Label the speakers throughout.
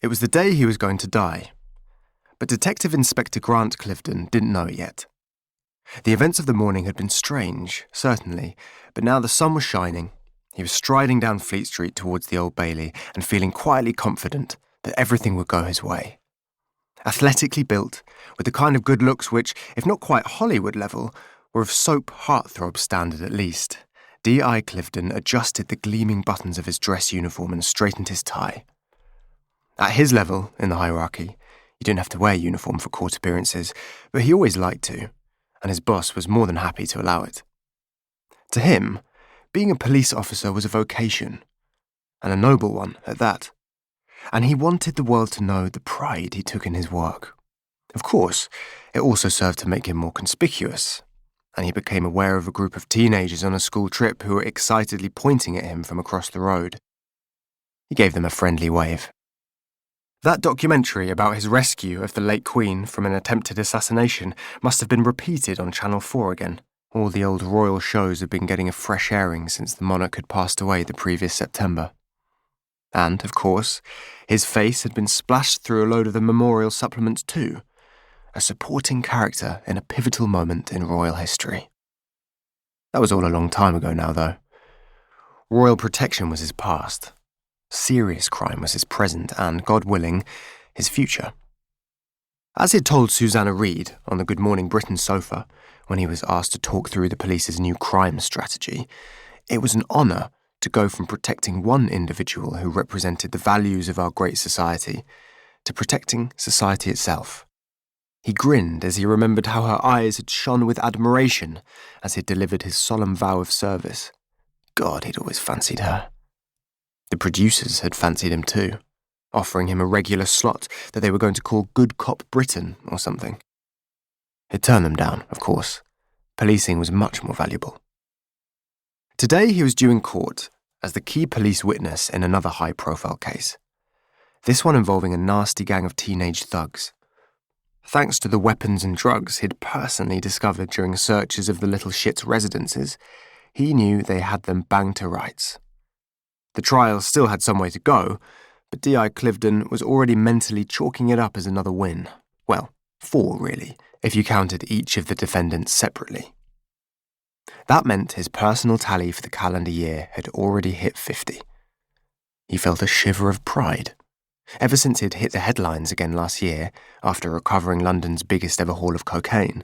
Speaker 1: It was the day he was going to die. But Detective Inspector Grant Cliveden didn't know it yet. The events of the morning had been strange, certainly, but now the sun was shining. He was striding down Fleet Street towards the Old Bailey and feeling quietly confident that everything would go his way. Athletically built, with the kind of good looks which, if not quite Hollywood level, were of soap heartthrob standard at least, D.I. Cliveden adjusted the gleaming buttons of his dress uniform and straightened his tie. At his level in the hierarchy, you didn't have to wear uniform for court appearances, but he always liked to, and his boss was more than happy to allow it. To him, being a police officer was a vocation, and a noble one at that, and he wanted the world to know the pride he took in his work. Of course, it also served to make him more conspicuous, and he became aware of a group of teenagers on a school trip who were excitedly pointing at him from across the road. He gave them a friendly wave. That documentary about his rescue of the late Queen from an attempted assassination must have been repeated on Channel 4 again. All the old royal shows had been getting a fresh airing since the monarch had passed away the previous September. And, of course, his face had been splashed through a load of the memorial supplements too, a supporting character in a pivotal moment in royal history. That was all a long time ago now, though. Royal protection was his past. Serious crime was his present and, God willing, his future. As he'd told Susanna Reid on the Good Morning Britain sofa, when he was asked to talk through the police's new crime strategy, it was an honour to go from protecting one individual who represented the values of our great society to protecting society itself. He grinned as he remembered how her eyes had shone with admiration as he delivered his solemn vow of service. God, he'd always fancied her. The producers had fancied him too, offering him a regular slot that they were going to call Good Cop Britain or something. He'd turned them down, of course. Policing was much more valuable. Today he was due in court as the key police witness in another high-profile case. This one involving a nasty gang of teenage thugs. Thanks to the weapons and drugs he'd personally discovered during searches of the little shit's residences, he knew they had them banged to rights. The trial still had some way to go, but D.I. Cliveden was already mentally chalking it up as another win. Well, 4 really, if you counted each of the defendants separately. That meant his personal tally for the calendar year had already hit 50. He felt a shiver of pride. Ever since he'd hit the headlines again last year, after recovering London's biggest ever haul of cocaine,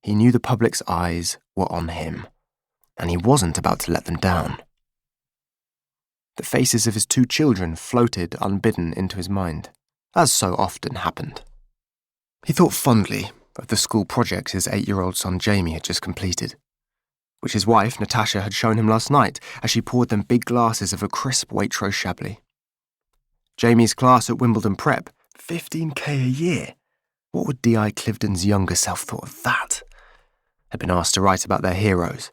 Speaker 1: he knew the public's eyes were on him, and he wasn't about to let them down. The faces of his 2 children floated unbidden into his mind, as so often happened. He thought fondly of the school projects his 8-year-old son Jamie had just completed, which his wife Natasha had shown him last night as she poured them big glasses of a crisp Waitrose Chablis. Jamie's class at Wimbledon Prep, $15,000 a year. What would D.I. Cliveden's younger self thought of that? Had been asked to write about their heroes.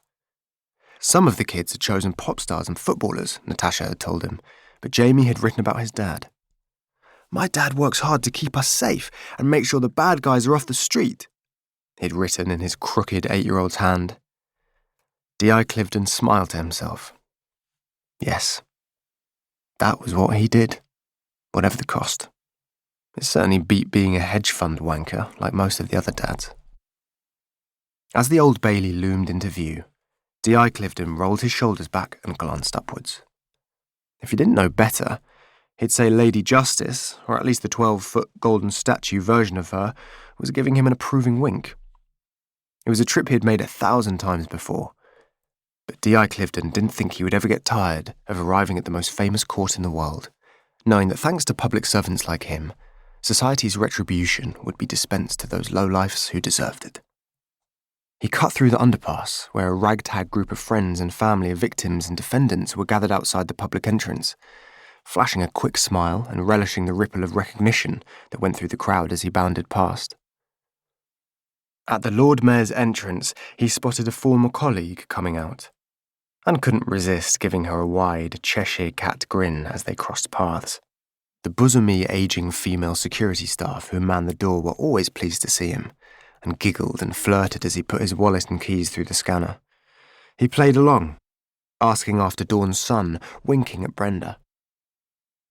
Speaker 1: Some of the kids had chosen pop stars and footballers, Natasha had told him, but Jamie had written about his dad. "My dad works hard to keep us safe and make sure the bad guys are off the street," he'd written in his crooked 8-year-old's hand. D.I. Cliveden smiled to himself. Yes, that was what he did, whatever the cost. It certainly beat being a hedge fund wanker like most of the other dads. As the Old Bailey loomed into view, D.I. Cliveden rolled his shoulders back and glanced upwards. If he didn't know better, he'd say Lady Justice, or at least the 12-foot golden statue version of her, was giving him an approving wink. It was a trip he had made 1,000 times before, but D.I. Cliveden didn't think he would ever get tired of arriving at the most famous court in the world, knowing that thanks to public servants like him, society's retribution would be dispensed to those lowlifes who deserved it. He cut through the underpass, where a ragtag group of friends and family of victims and defendants were gathered outside the public entrance, flashing a quick smile and relishing the ripple of recognition that went through the crowd as he bounded past. At the Lord Mayor's entrance, he spotted a former colleague coming out, and couldn't resist giving her a wide Cheshire cat grin as they crossed paths. The bosomy, ageing female security staff who manned the door were always pleased to see him, and giggled and flirted as he put his wallet and keys through the scanner. He played along, asking after Dawn's son, winking at Brenda.